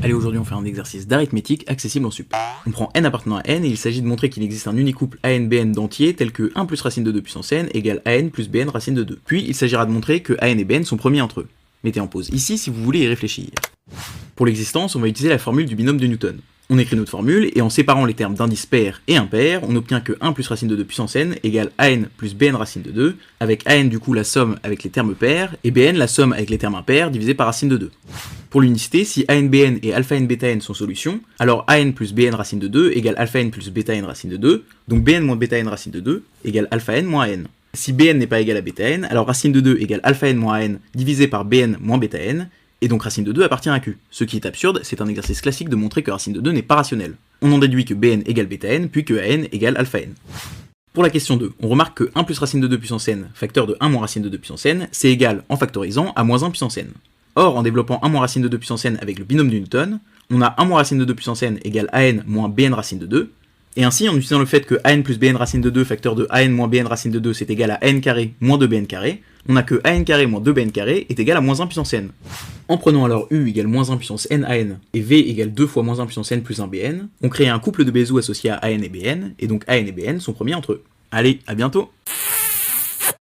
Allez, aujourd'hui on fait un exercice d'arithmétique accessible en sup. On prend n appartenant à n et il s'agit de montrer qu'il existe un unicouple AN-BN d'entiers tel que 1 plus racine de 2 puissance n égale AN plus BN racine de 2. Puis il s'agira de montrer que AN et BN sont premiers entre eux. Mettez en pause ici si vous voulez y réfléchir. Pour l'existence, on va utiliser la formule du binôme de Newton. On écrit notre formule, et en séparant les termes d'indice pair et impair, on obtient que 1 plus racine de 2 puissance n égale AN plus BN racine de 2, avec AN du coup la somme avec les termes pairs, et BN la somme avec les termes impairs divisé par racine de 2. Pour l'unicité, si AN-BN et alpha n bêta n sont solutions, alors AN plus BN racine de 2 égale alpha n plus bêta n racine de 2, donc BN moins bêta n racine de 2 égale alpha n moins n. Si BN n'est pas égal à bêta n, alors racine de 2 égale alpha n moins n divisé par BN moins bêta n, et donc racine de 2 appartient à Q. Ce qui est absurde, c'est un exercice classique de montrer que racine de 2 n'est pas rationnelle. On en déduit que Bn égale bêta n, puis que An égale alpha n. Pour la question 2, on remarque que 1 plus racine de 2 puissance n, facteur de 1 moins racine de 2 puissance n, c'est égal, en factorisant, à moins 1 puissance n. Or, en développant 1 moins racine de 2 puissance n avec le binôme de Newton, on a 1 moins racine de 2 puissance n égale An moins Bn racine de 2, et ainsi, en utilisant le fait que An plus Bn racine de 2, facteur de An moins Bn racine de 2, c'est égal à n carré moins 2bn carré, on a que An carré moins 2bn carré est égal à moins 1 puissance n. En prenant alors U égale moins 1 puissance n An et V égale 2 fois moins 1 puissance n plus 1 Bn, on crée un couple de Bézout associé à An et Bn, et donc An et Bn sont premiers entre eux. Allez, à bientôt!